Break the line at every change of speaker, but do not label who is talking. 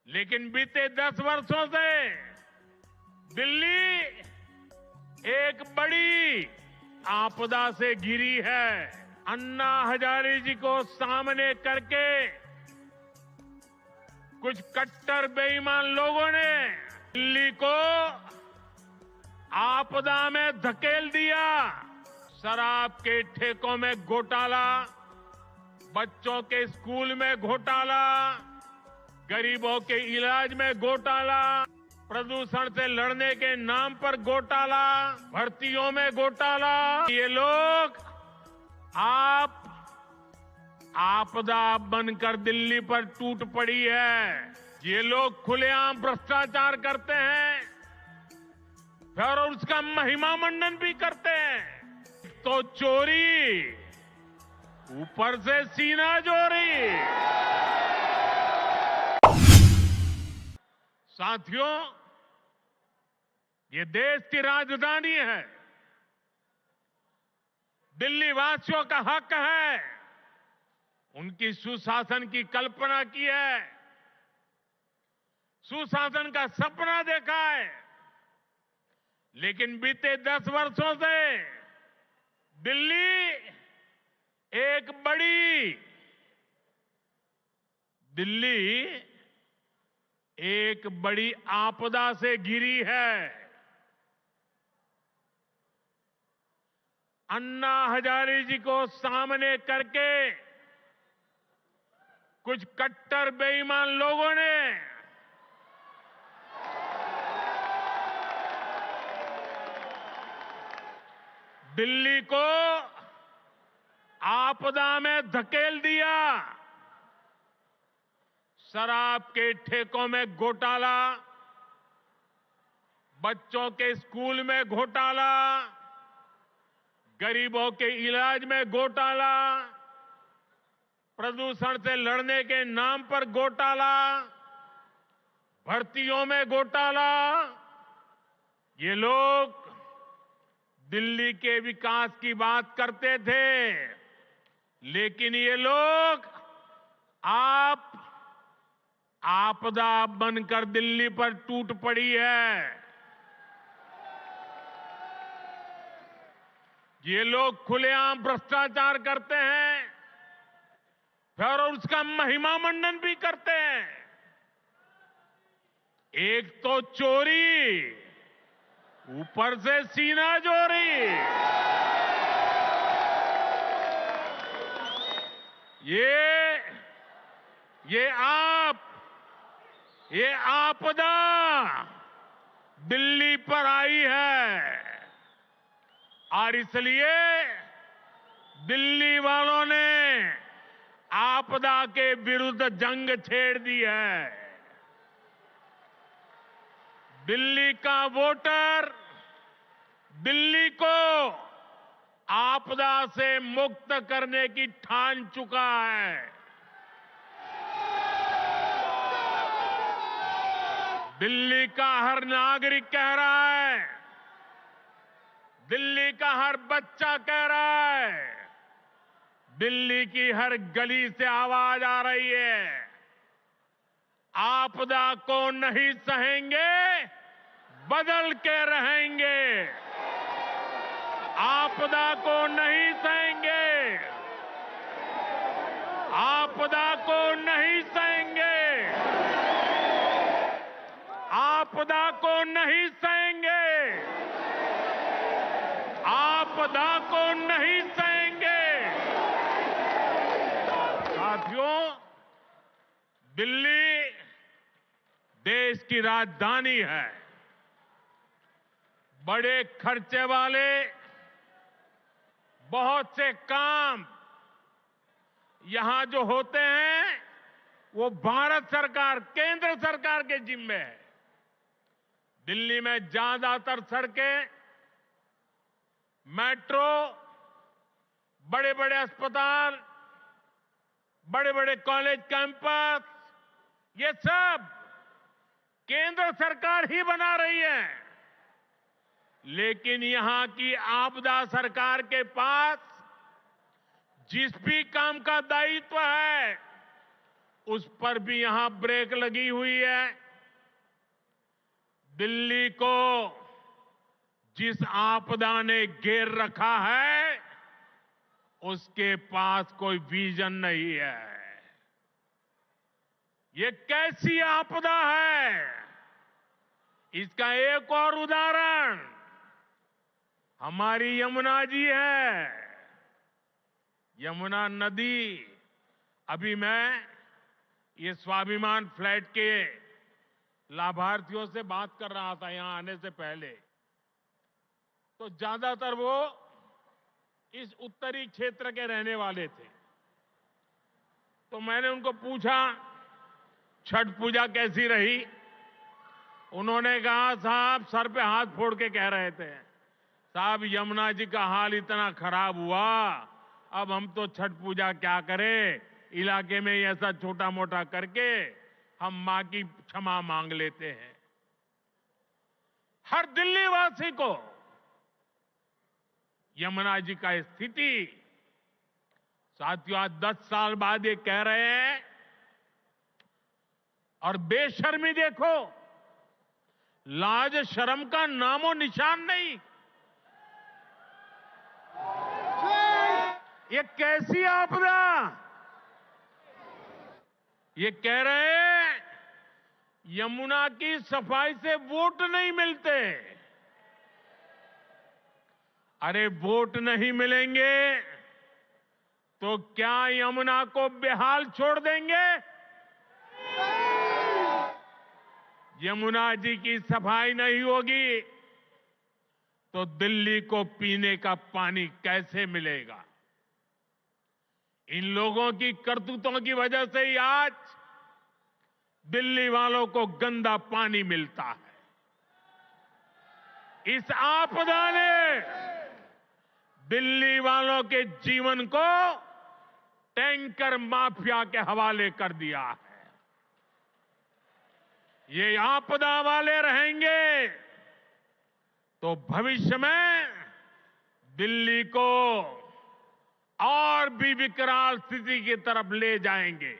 लेकिन बीते 10 वर्षों से दिल्ली एक बड़ी आपदा से घिरी है। अन्ना हजारे जी को सामने करके कुछ कट्टर बेईमान लोगों ने दिल्ली को आपदा में धकेल दिया। शराब के ठेकों में घोटाला, बच्चों के स्कूल में घोटाला, गरीबों के इलाज में घोटाला, प्रदूषण से लड़ने के नाम पर घोटाला, भर्तियों में घोटाला। ये लोग आपदा बनकर दिल्ली पर टूट पड़ी है। ये लोग खुलेआम भ्रष्टाचार करते हैं और उसका महिमा मंडन भी करते हैं। तो चोरी, ऊपर से सीना चोरी। साथियों, ये देश की राजधानी है। दिल्ली वासियों का हक है, उनकी सुशासन की कल्पना की है, सुशासन का सपना देखा है। लेकिन बीते 10 वर्षों से दिल्ली एक बड़ी आपदा से घिरी है। अन्ना हजारे जी को सामने करके कुछ कट्टर बेईमान लोगों ने दिल्ली को आपदा में धकेल दिया। शराब के ठेकों में घोटाला, बच्चों के स्कूल में घोटाला, गरीबों के इलाज में घोटाला, प्रदूषण से लड़ने के नाम पर घोटाला, भर्तियों में घोटाला। ये लोग दिल्ली के विकास की बात करते थे, लेकिन ये लोग आपदा बनकर दिल्ली पर टूट पड़ी है। ये लोग खुलेआम भ्रष्टाचार करते हैं और उसका महिमा मंडन भी करते हैं। एक तो चोरी, ऊपर से सीना चोरी। ये आपदा दिल्ली पर आई है और इसलिए दिल्ली वालों ने आपदा के विरुद्ध जंग छेड़ दी है। दिल्ली का वोटर दिल्ली को आपदा से मुक्त करने की ठान चुका है। दिल्ली का हर नागरिक कह रहा है, दिल्ली का हर बच्चा कह रहा है, दिल्ली की हर गली से आवाज आ रही है, आपदा को नहीं सहेंगे, बदल के रहेंगे। आपदा को नहीं सहेंगे, आपदा को नहीं सहेंगे, आपदा को नहीं सहेंगे, आपदा को नहीं सहेंगे। साथियों, दिल्ली देश की राजधानी है। बड़े खर्चे वाले बहुत से काम यहां जो होते हैं वो भारत सरकार, केंद्र सरकार के जिम्मे है। दिल्ली में ज्यादातर सड़कें, मेट्रो, बड़े बड़े अस्पताल, बड़े बड़े कॉलेज कैंपस, ये सब केंद्र सरकार ही बना रही है। लेकिन यहां की आपदा सरकार के पास जिस भी काम का दायित्व है उस पर भी यहां ब्रेक लगी हुई है। दिल्ली को जिस आपदा ने घेर रखा है, उसके पास कोई विजन नहीं है। ये कैसी आपदा है? इसका एक और उदाहरण हमारी यमुना जी है। यमुना नदी, अभी मैं ये स्वाभिमान फ्लैट के लाभार्थियों से बात कर रहा था यहां आने से पहले, तो ज्यादातर वो इस उत्तरी क्षेत्र के रहने वाले थे। तो मैंने उनको पूछा छठ पूजा कैसी रही। उन्होंने कहा साहब, सर पे हाथ फोड़ के कह रहे थे, साहब यमुना जी का हाल इतना खराब हुआ, अब हम तो छठ पूजा क्या करें, इलाके में ऐसा छोटा मोटा करके हम मां की क्षमा मांग लेते हैं। हर दिल्ली वासी को यमुना जी का स्थिति, साथियों आज 10 साल बाद ये कह रहे हैं, और बेशर्मी देखो, लाज शर्म का नामो निशान नहीं। ये कैसी आपदा? ये कह रहे हैं यमुना की सफाई से वोट नहीं मिलते। अरे वोट नहीं मिलेंगे तो क्या यमुना को बेहाल छोड़ देंगे? यमुना जी की सफाई नहीं होगी तो दिल्ली को पीने का पानी कैसे मिलेगा? इन लोगों की करतूतों की वजह से ही आज दिल्ली वालों को गंदा पानी मिलता है। इस आपदा ने दिल्ली वालों के जीवन को टैंकर माफिया के हवाले कर दिया है। ये आपदा वाले रहेंगे तो भविष्य में दिल्ली को और भी विकराल स्थिति की तरफ ले जाएंगे।